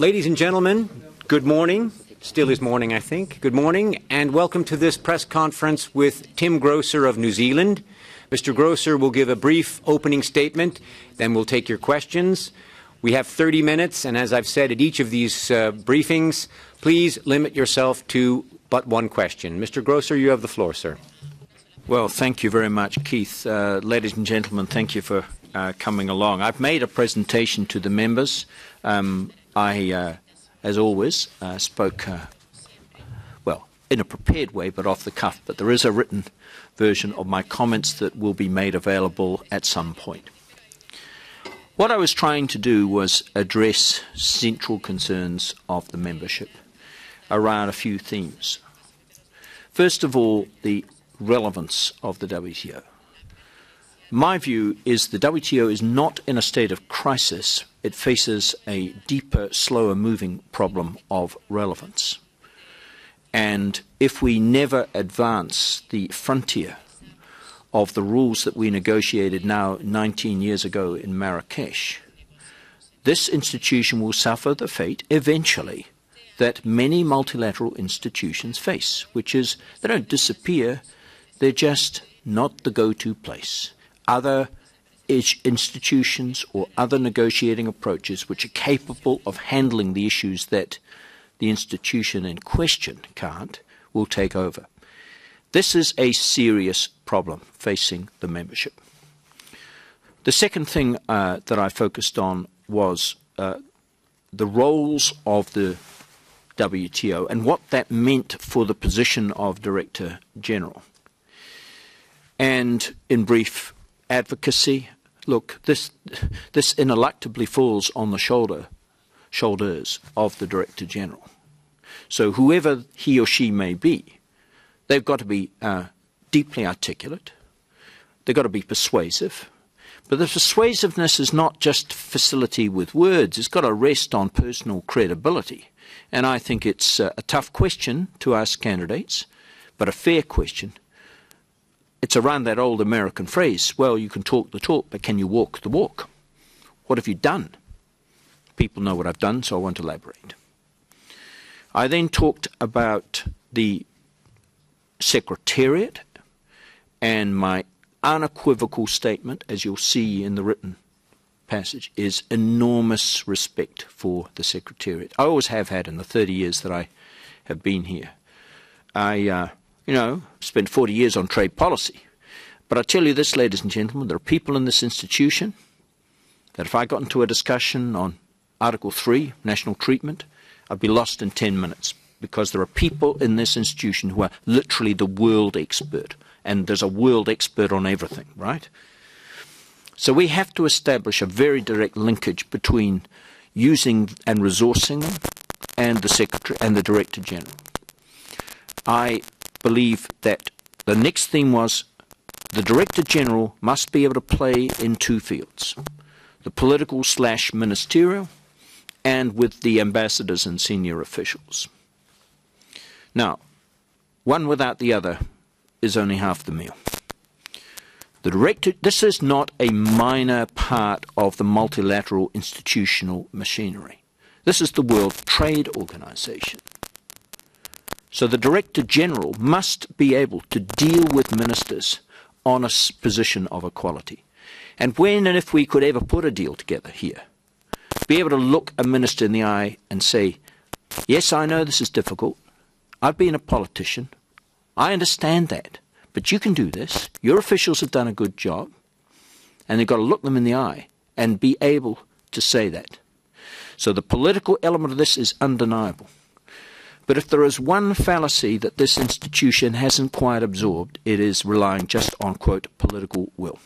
Ladies and gentlemen, good morning. Still is morning, I think. Good morning, and welcome to this press conference with Tim Groser of New Zealand. Mr. Groser will give a brief opening statement, then we'll take your questions. We have 30 minutes, and as I've said at each of these briefings, please limit yourself to but one question. Mr. Groser, you have the floor, sir. Well, thank you very much, Keith. Ladies and gentlemen, thank you for coming along. I've made a presentation to the members. I, as always, spoke, well, in a prepared way, but off the cuff. But there is a written version of my comments that will be made available at some point. What I was trying to do was address central concerns of the membership around a few themes. First of all, the relevance of the WTO. My view is the WTO is not in a state of crisis. It faces a deeper, slower-moving problem of relevance. And if we never advance the frontier of the rules that we negotiated now 19 years ago in Marrakesh, this institution will suffer the fate, eventually, that many multilateral institutions face, which is they don't disappear, they're just not the go-to place. Other institutions or other negotiating approaches which are capable of handling the issues that the institution in question can't will take over. This is a serious problem facing the membership. The second thing that I focused on was the roles of the WTO and what that meant for the position of Director-General. And in brief, advocacy. Look, this ineluctably falls on the shoulders of the Director-General. So whoever he or she may be, they've got to be deeply articulate. They've got to be persuasive. But the persuasiveness is not just facility with words. It's got to rest on personal credibility. And I think it's a tough question to ask candidates, but a fair question. It's around that old American phrase, well, you can talk the talk, but can you walk the walk? What have you done? People know what I've done, so I won't elaborate. I then talked about the Secretariat and my unequivocal statement, as you'll see in the written passage, is enormous respect for the Secretariat. I always have had in the 30 years that I have been here. Spent 40 years on trade policy. But I tell you this, ladies and gentlemen, there are people in this institution that if I got into a discussion on Article 3, national treatment, I'd be lost in 10 minutes because there are people in this institution who are literally the world expert. And there's a world expert on everything, right? So we have to establish a very direct linkage between using and resourcing them and the Secretary and the Director-General. I believe that the next theme was the Director-General must be able to play in two fields, the political/ministerial and with the ambassadors and senior officials. Now, one without the other is only half the meal. This is not a minor part of the multilateral institutional machinery. This is the World Trade Organization. So the Director-General must be able to deal with ministers on a position of equality. And when and if we could ever put a deal together here, be able to look a minister in the eye and say, yes, I know this is difficult. I've been a politician. I understand that. But you can do this. Your officials have done a good job. And they've got to look them in the eye and be able to say that. So the political element of this is undeniable. But if there is one fallacy that this institution hasn't quite absorbed, it is relying just on, quote, political will.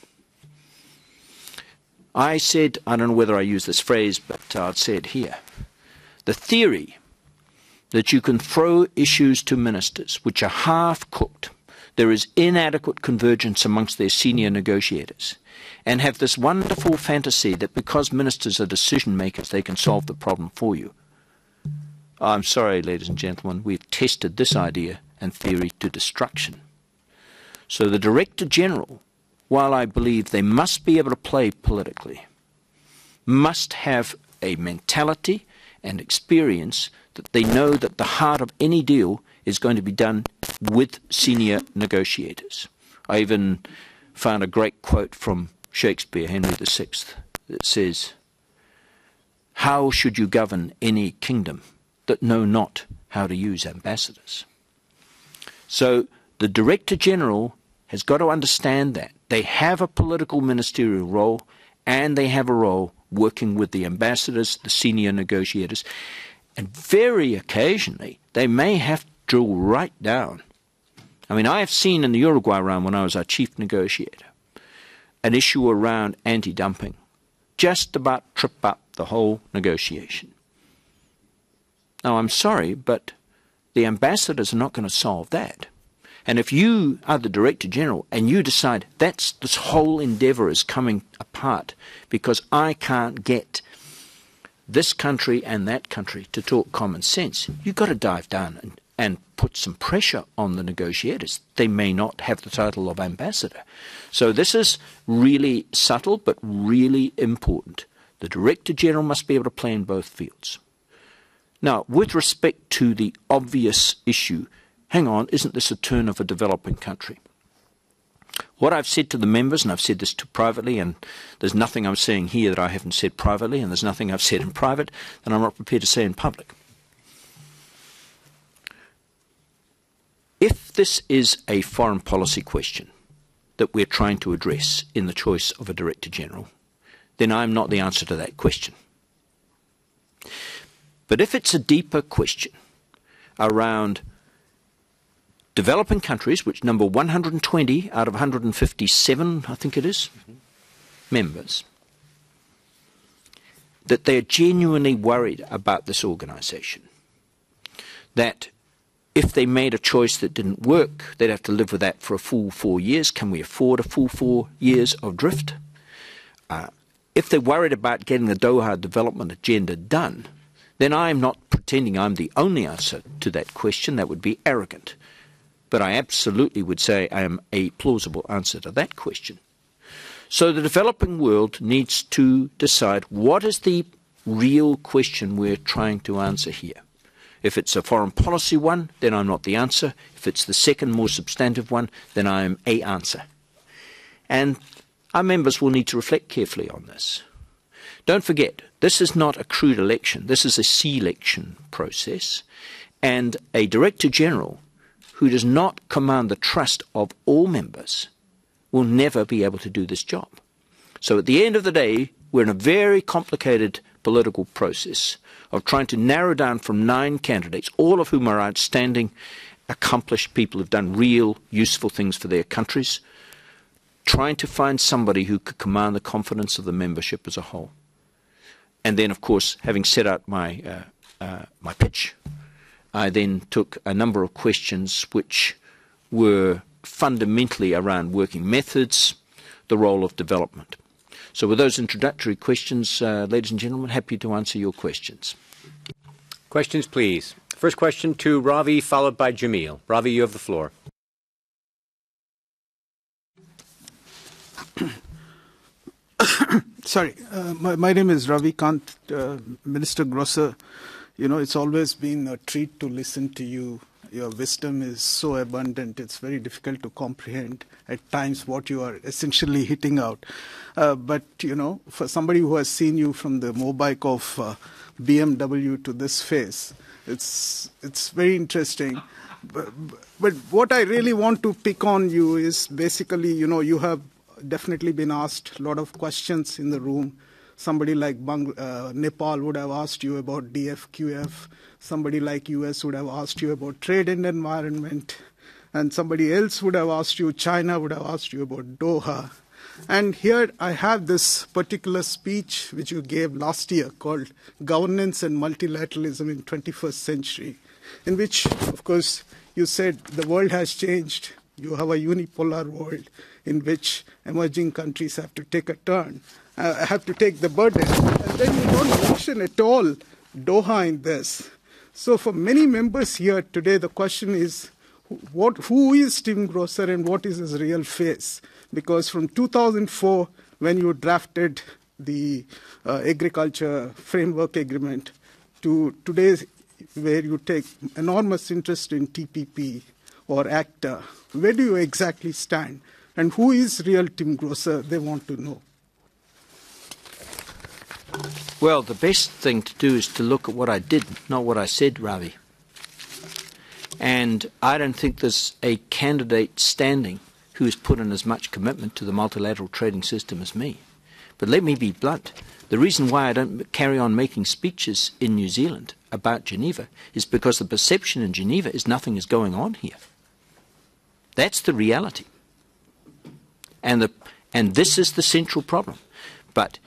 I said, I don't know whether I use this phrase, but I'd say it here. The theory that you can throw issues to ministers which are half-cooked, there is inadequate convergence amongst their senior negotiators, and have this wonderful fantasy that because ministers are decision-makers, they can solve the problem for you. I'm sorry, ladies and gentlemen, we've tested this idea and theory to destruction. So the Director-General, while I believe they must be able to play politically, must have a mentality and experience that they know that the heart of any deal is going to be done with senior negotiators. I even found a great quote from Shakespeare, Henry VI, that says, "How should you govern any kingdom that know not how to use ambassadors?" So the Director-General has got to understand that. They have a political ministerial role, and they have a role working with the ambassadors, the senior negotiators, and very occasionally they may have to drill right down. I mean, I have seen in the Uruguay round, when I was our chief negotiator, an issue around anti-dumping just about trip up the whole negotiation. Now, I'm sorry, but the ambassadors are not going to solve that. And if you are the Director-General and you decide this whole endeavour is coming apart because I can't get this country and that country to talk common sense, you've got to dive down and put some pressure on the negotiators. They may not have the title of ambassador. So this is really subtle but really important. The Director-General must be able to play in both fields. Now, with respect to the obvious issue, hang on, isn't this a turn of a developing country? What I've said to the members, and I've said this to privately, and there's nothing I'm saying here that I haven't said privately, and there's nothing I've said in private that I'm not prepared to say in public. If this is a foreign policy question that we're trying to address in the choice of a Director-General, then I'm not the answer to that question. But if it's a deeper question around developing countries, which number 120 out of 157, I think it is, members, that they're genuinely worried about this organisation, that if they made a choice that didn't work, they'd have to live with that for a full 4 years. Can we afford a full 4 years of drift? If they're worried about getting the Doha development agenda done, then I'm not pretending I'm the only answer to that question. That would be arrogant. But I absolutely would say I am a plausible answer to that question. So the developing world needs to decide what is the real question we're trying to answer here. If it's a foreign policy one, then I'm not the answer. If it's the second more substantive one, then I am a answer. And our members will need to reflect carefully on this. Don't forget, this is not a crude election. This is a selection process. And a Director-General who does not command the trust of all members will never be able to do this job. So at the end of the day, we're in a very complicated political process of trying to narrow down from 9 candidates, all of whom are outstanding, accomplished people who've done real, useful things for their countries, trying to find somebody who could command the confidence of the membership as a whole. And then, of course, having set out my pitch, I then took a number of questions which were fundamentally around working methods, the role of development. So with those introductory questions, ladies and gentlemen, happy to answer your questions. Questions, please. First question to Ravi, followed by Jamil. Ravi, you have the floor. Sorry, my name is Ravi Kant, Minister Groser. You know, it's always been a treat to listen to you. Your wisdom is so abundant, it's very difficult to comprehend at times what you are essentially hitting out. But, you know, for somebody who has seen you from the motorbike of BMW to this phase, it's very interesting. But what I really want to pick on you is basically, you know, you have definitely been asked a lot of questions in the room. Somebody like Nepal would have asked you about DFQF. Somebody like US would have asked you about trade and environment. And somebody else would have asked you, China would have asked you about Doha. And here I have this particular speech which you gave last year called Governance and Multilateralism in 21st Century, in which, of course, you said the world has changed. You have a unipolar world in which emerging countries have to take a turn, have to take the burden. And then you don't mention at all Doha in this. So for many members here today, the question is, who is Tim Groser and what is his real face? Because from 2004, when you drafted the Agriculture Framework Agreement, to today, where you take enormous interest in TPP or ACTA, where do you exactly stand? And who is real Tim Groser? They want to know. Well, the best thing to do is to look at what I did, not what I said, Ravi. And I don't think there's a candidate standing who has put in as much commitment to the multilateral trading system as me. But let me be blunt. The reason why I don't carry on making speeches in New Zealand about Geneva is because the perception in Geneva is nothing is going on here. That's the reality. And this is the central problem. But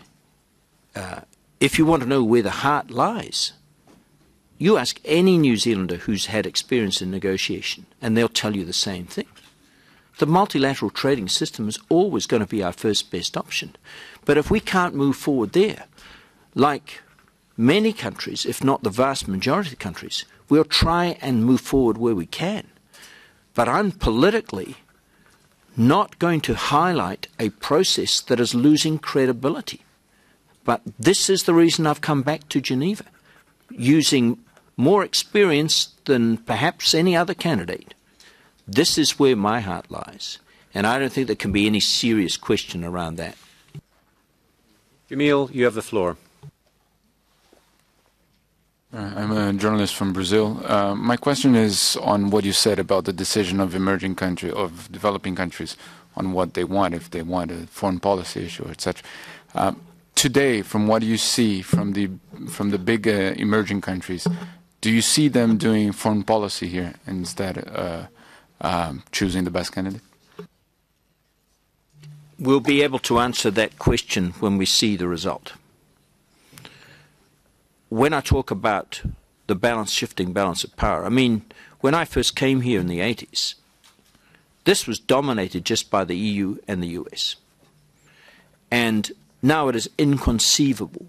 if you want to know where the heart lies, you ask any New Zealander who's had experience in negotiation, and they'll tell you the same thing. The multilateral trading system is always going to be our first best option. But if we can't move forward there, like many countries, if not the vast majority of countries, we'll try and move forward where we can. But I'm politically not going to highlight a process that is losing credibility. But this is the reason I've come back to Geneva, using more experience than perhaps any other candidate. This is where my heart lies, and I don't think there can be any serious question around that. Jamil, you have the floor. I'm a journalist from Brazil. My question is on what you said about the decision of developing countries on what they want, if they want a foreign policy issue, etc. Today, from what you see from the big emerging countries, do you see them doing foreign policy here instead choosing the best candidate? We'll be able to answer that question when we see the result. When I talk about the shifting balance of power, I mean, when I first came here in the 80s, this was dominated just by the EU and the US. And now it is inconceivable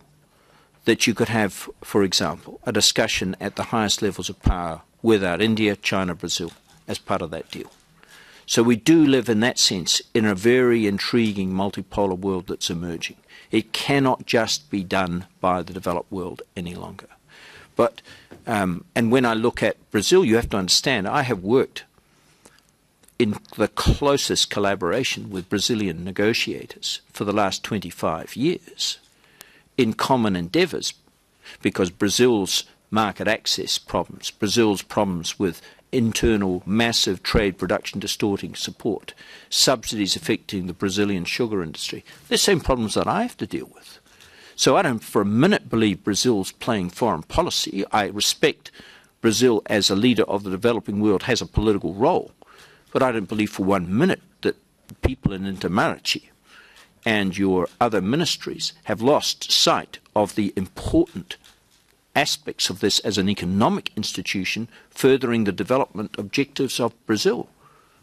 that you could have, for example, a discussion at the highest levels of power without India, China, Brazil as part of that deal. So we do live in that sense in a very intriguing multipolar world that's emerging. It cannot just be done by the developed world any longer. But, and when I look at Brazil, you have to understand, I have worked in the closest collaboration with Brazilian negotiators for the last 25 years in common endeavours, because Brazil's market access problems, Brazil's problems with internal massive trade production distorting support, subsidies affecting the Brazilian sugar industry, they're the same problems that I have to deal with. So I don't for a minute believe Brazil's playing foreign policy. I respect Brazil as a leader of the developing world has a political role, but I don't believe for 1 minute that people in Itamaraty and your other ministries have lost sight of the important aspects of this as an economic institution furthering the development objectives of Brazil.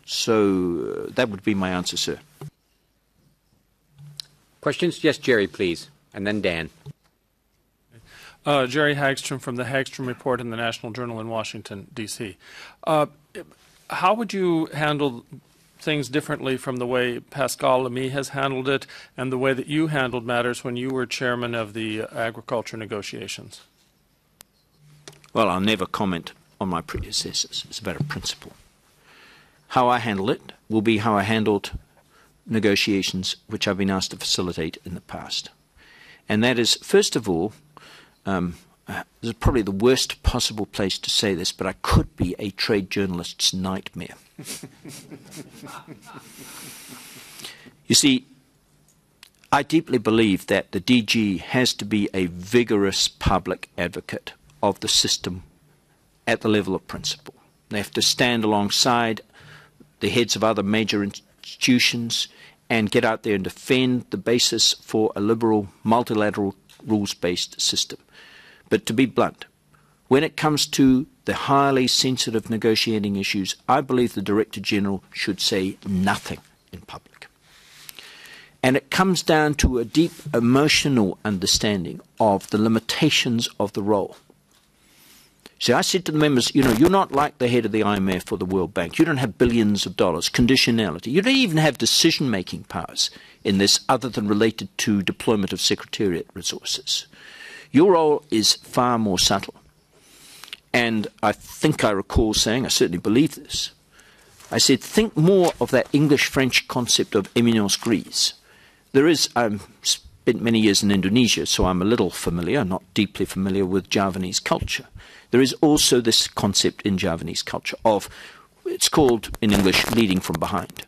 So that would be my answer, sir. Questions? Yes, Jerry, please. And then Dan. Jerry Hagstrom from the Hagstrom Report in the National Journal in Washington, D.C. How would you handle things differently from the way Pascal Lamy has handled it and the way that you handled matters when you were chairman of the agriculture negotiations? Well, I'll never comment on my predecessors. It's about a principle. How I handle it will be how I handled negotiations which I've been asked to facilitate in the past. And that is, first of all, this is probably the worst possible place to say this, but I could be a trade journalist's nightmare. You see, I deeply believe that the DG has to be a vigorous public advocate of the system at the level of principle. They have to stand alongside the heads of other major institutions and get out there and defend the basis for a liberal, multilateral, rules-based system. But to be blunt, when it comes to the highly sensitive negotiating issues, I believe the Director-General should say nothing in public. And it comes down to a deep emotional understanding of the limitations of the role. See, I said to the members, you know, you're not like the head of the IMF or the World Bank. You don't have billions of dollars, conditionality. You don't even have decision-making powers in this other than related to deployment of secretariat resources. Your role is far more subtle. And I think I recall saying, I certainly believe this, I said, think more of that English-French concept of éminence grise. There is, I've spent many years in Indonesia, so I'm a little familiar, not deeply familiar with Javanese culture. There is also this concept in Javanese culture of, it's called in English, leading from behind.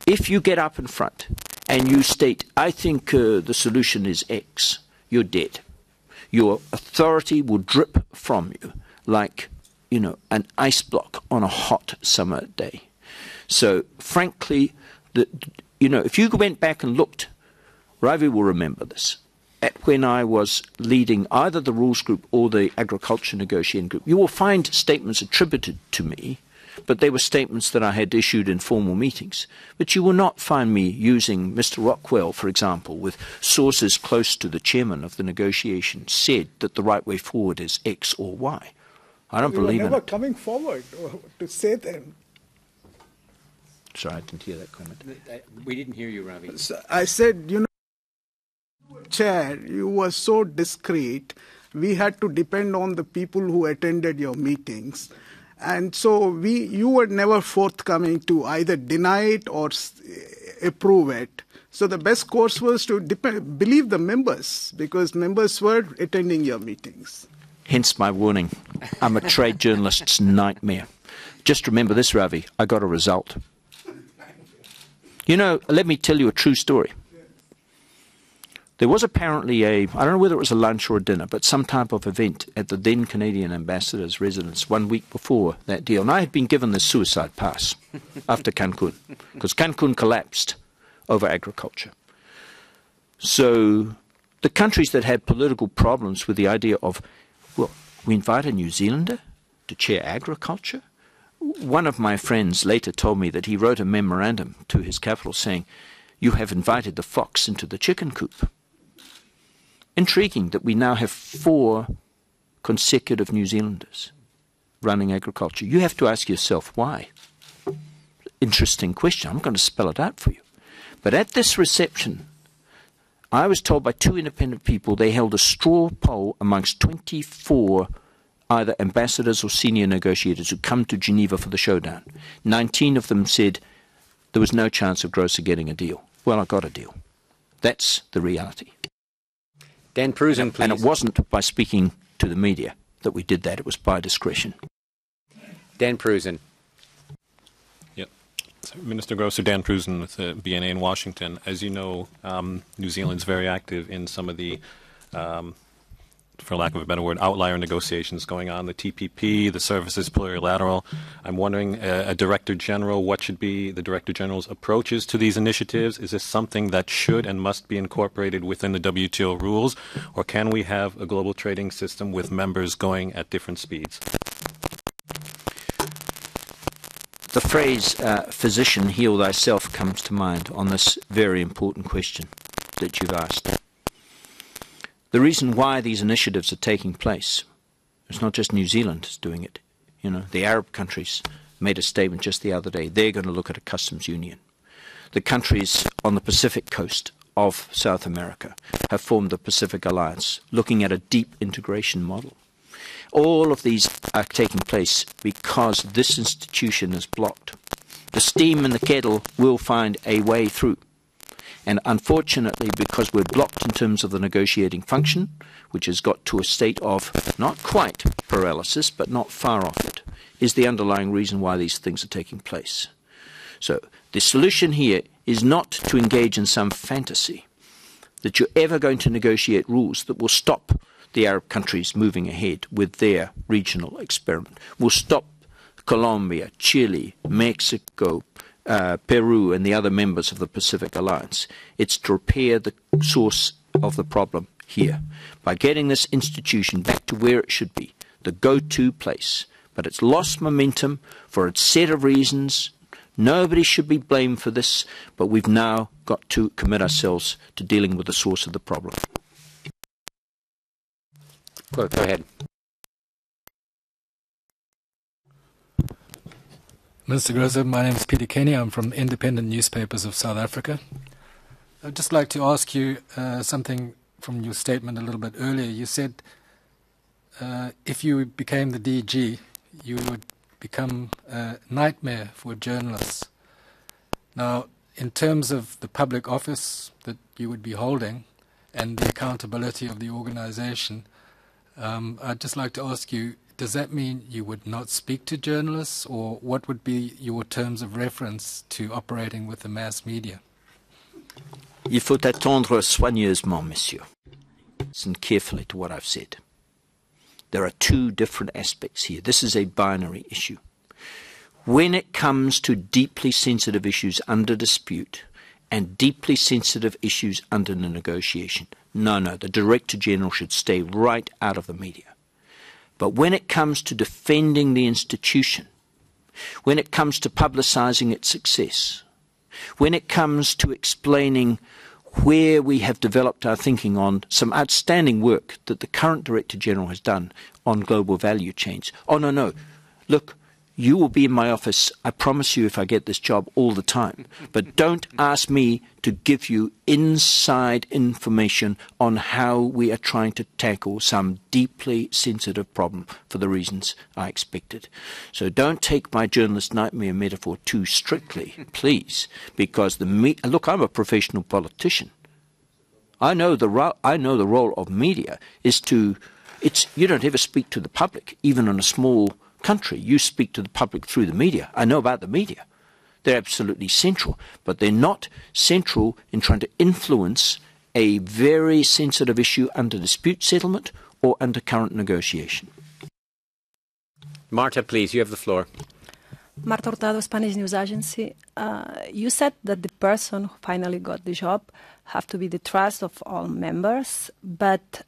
If you get up in front and you state, I think the solution is X, you're dead. Your authority will drip from you like, you know, an ice block on a hot summer day. So, frankly, you know, if you went back and looked, Ravi will remember this, at when I was leading either the rules group or the agriculture negotiating group, you will find statements attributed to me, but they were statements that I had issued in formal meetings. But you will not find me using Mr. Rockwell, for example, with sources close to the chairman of the negotiation said that the right way forward is X or Y. I don't believe in it. You were never coming forward to say them. Sorry, I didn't hear that comment. We didn't hear you, Ravi. So I said, you know, Chair, you were so discreet. We had to depend on the people who attended your meetings. And so you were never forthcoming to either deny it or approve it. So the best course was to believe the members, because members were attending your meetings. Hence my warning. I'm a trade journalist's nightmare. Just remember this, Ravi. I got a result. You know, let me tell you a true story. There was apparently I don't know whether it was a lunch or a dinner, but some type of event at the then Canadian ambassador's residence 1 week before that deal. And I had been given the suicide pass after Cancun, because Cancun collapsed over agriculture. So the countries that had political problems with the idea of, well, we invite a New Zealander to chair agriculture? One of my friends later told me that he wrote a memorandum to his capital saying, you have invited the fox into the chicken coop. Intriguing that we now have 4 consecutive New Zealanders running agriculture. You have to ask yourself why. Interesting question. I'm going to spell it out for you. But at this reception, I was told by 2 independent people they held a straw poll amongst 24 either ambassadors or senior negotiators who come to Geneva for the showdown. 19 of them said there was no chance of Groser getting a deal. Well, I got a deal. That's the reality. Dan Prusen, please. And it wasn't by speaking to the media that we did that. It was by discretion. Dan Prusen. Yep. So, Minister Groser, Dan Prusen with the BNA in Washington. As you know, New Zealand's very active in some of the for lack of a better word, outlier negotiations going on, the TPP, the services plurilateral. I'm wondering, a Director-General, what should be the Director-General's approaches to these initiatives? Is this something that should and must be incorporated within the WTO rules, or can we have a global trading system with members going at different speeds? The phrase, physician, heal thyself, comes to mind on this very important question that you've asked. The reason why these initiatives are taking place, it's not just New Zealand is doing it. You know, the Arab countries made a statement just the other day. They're going to look at a customs union. The countries on the Pacific coast of South America have formed the Pacific Alliance, looking at a deep integration model. All of these are taking place because this institution is blocked. The steam in the kettle will find a way through. And unfortunately, because we're blocked in terms of the negotiating function, which has got to a state of not quite paralysis, but not far off it, is the underlying reason why these things are taking place. So the solution here is not to engage in some fantasy that you're ever going to negotiate rules that will stop the Arab countries moving ahead with their regional experiment, will stop Colombia, Chile, Mexico, Peru and the other members of the Pacific Alliance. It's to repair the source of the problem here by getting this institution back to where it should be, the go-to place. But it's lost momentum for a set of reasons. Nobody should be blamed for this, but we've now got to commit ourselves to dealing with the source of the problem. Go ahead. Mr. Groser, my name is Peter Kenny. I'm from Independent Newspapers of South Africa. I'd just like to ask you something from your statement a little bit earlier. You said if you became the DG, you would become a nightmare for journalists. Now, in terms of the public office that you would be holding and the accountability of the organization, I'd just like to ask you, does that mean you would not speak to journalists, or what would be your terms of reference to operating with the mass media? Il faut attendre soigneusement, monsieur. Listen carefully to what I've said. There are two different aspects here. This is a binary issue. When it comes to deeply sensitive issues under dispute and deeply sensitive issues under negotiation, no, the Director-General should stay right out of the media. But when it comes to defending the institution, when it comes to publicising its success, when it comes to explaining where we have developed our thinking on some outstanding work that the current Director-General has done on global value chains. Oh, no. Look, you will be in my office, I promise you, if I get this job, all the time. But don't ask me to give you inside information on how we are trying to tackle some deeply sensitive problem for the reasons I expected. So don't take my journalist nightmare metaphor too strictly, please, because look, I'm a professional politician. I know the role of media is you don't ever speak to the public, even in a small country. You speak to the public through the media. I know about the media. They're absolutely central, but they're not central in trying to influence a very sensitive issue under dispute settlement or under current negotiation. Marta, please, you have the floor. Marta Hurtado, Spanish News Agency. You said that the person who finally got the job have to be the trust of all members, but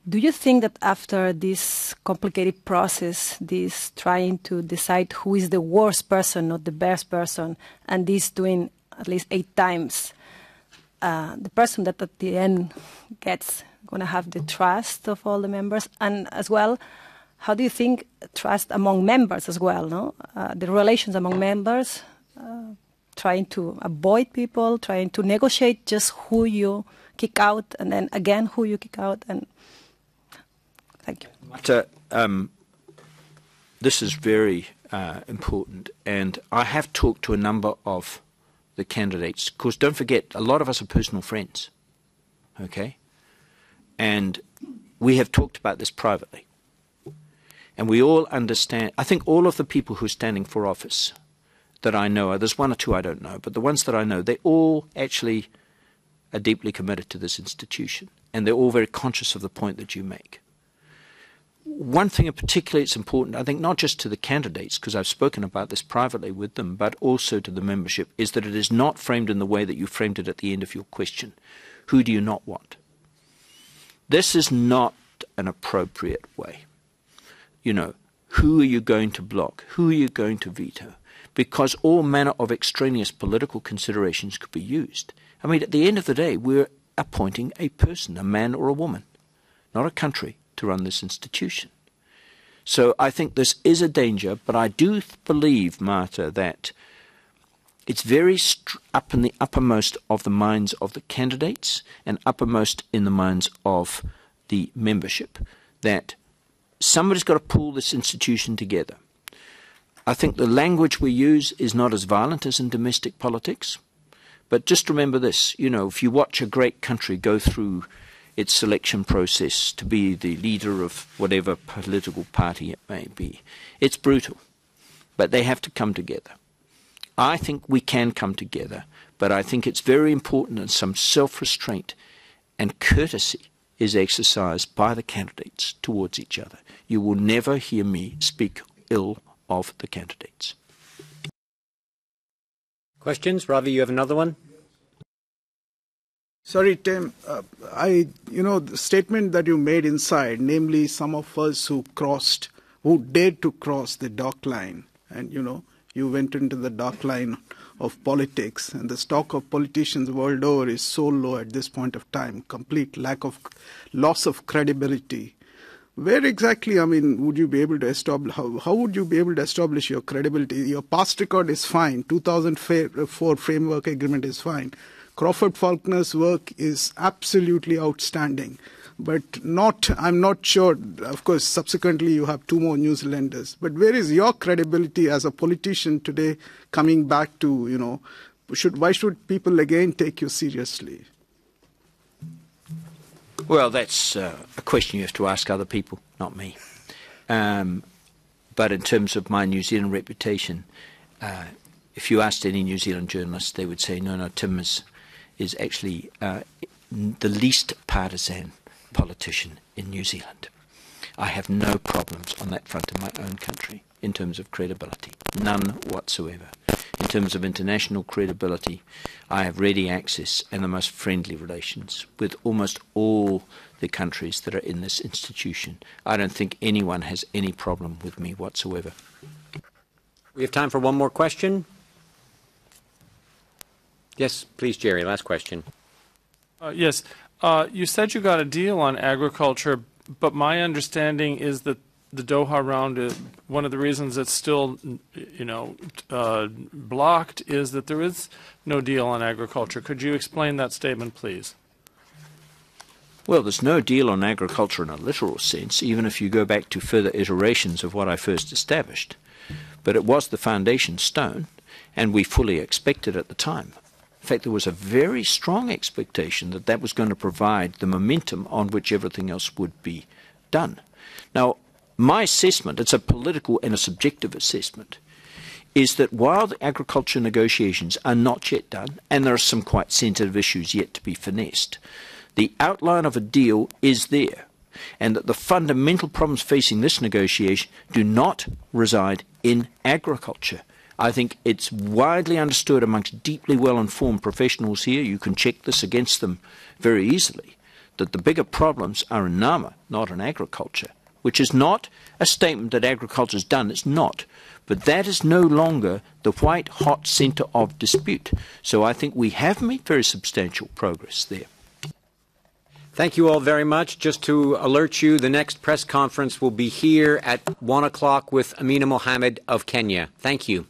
do you think that after this complicated process, this trying to decide who is the worst person, not the best person, and this doing at least 8 times, the person that at the end gets going to have the trust of all the members? And as well, how do you think trust among members as well, no? The relations among members, trying to avoid people, trying to negotiate just who you kick out, and then again who you kick out, and thank you. But, this is very important, and I have talked to a number of the candidates, because don't forget, a lot of us are personal friends, okay? And we have talked about this privately. And we all understand, I think all of the people who are standing for office that I know, there's 1 or 2 I don't know, but the ones that I know, they all actually are deeply committed to this institution, and they're all very conscious of the point that you make. One thing in particular it's important, I think, not just to the candidates, because I've spoken about this privately with them, but also to the membership, is that it is not framed in the way that you framed it at the end of your question. Who do you not want? This is not an appropriate way. You know, who are you going to block? Who are you going to veto? Because all manner of extraneous political considerations could be used. I mean, at the end of the day, we're appointing a person, a man or a woman, not a country, to run this institution. So I think this is a danger, but I do believe, Marta, that it's very up in the uppermost of the minds of the candidates and uppermost in the minds of the membership that somebody's got to pull this institution together. I think the language we use is not as violent as in domestic politics, but just remember this, you know, if you watch a great country go through its selection process to be the leader of whatever political party it may be, it's brutal, but they have to come together. I think we can come together, but I think it's very important that some self-restraint and courtesy is exercised by the candidates towards each other. You will never hear me speak ill of the candidates. Questions? Ravi, you have another one? Sorry, Tim. The statement that you made inside, namely some of us who dared to cross the dark line, and, you went into the dark line of politics, and the stock of politicians world over is so low at this point of time, complete loss of credibility. Where exactly, would you be able to establish, how would you be able to establish your credibility? Your past record is fine, 2004 framework agreement is fine. Crawford Faulkner's work is absolutely outstanding. but I'm not sure. Of course, subsequently you have 2 more New Zealanders. But where is your credibility as a politician today coming back to, why should people again take you seriously? Well, that's a question you have to ask other people, not me. But in terms of my New Zealand reputation, if you asked any New Zealand journalist, they would say, no, Tim is actually the least partisan politician in New Zealand. I have no problems on that front in my own country in terms of credibility, none whatsoever. In terms of international credibility, I have ready access and the most friendly relations with almost all the countries that are in this institution. I don't think anyone has any problem with me whatsoever. We have time for one more question. Yes, please, Jerry, last question. Yes. You said you got a deal on agriculture, but my understanding is that the Doha round, one of the reasons it's still, blocked is that there is no deal on agriculture. Could you explain that statement, please? Well, there's no deal on agriculture in a literal sense, even if you go back to further iterations of what I first established. But it was the foundation stone, and we fully expected at the time. In fact, there was a very strong expectation that that was going to provide the momentum on which everything else would be done. Now, my assessment, it's a political and a subjective assessment, is that while the agriculture negotiations are not yet done, and there are some quite sensitive issues yet to be finessed, the outline of a deal is there, and that the fundamental problems facing this negotiation do not reside in agriculture. I think it's widely understood amongst deeply well-informed professionals here, you can check this against them very easily, that the bigger problems are in NAMA, not in agriculture, which is not a statement that agriculture is done, it's not. But that is no longer the white-hot centre of dispute. So I think we have made very substantial progress there. Thank you all very much. Just to alert you, the next press conference will be here at 1 o'clock with Amina Mohammed of Kenya. Thank you.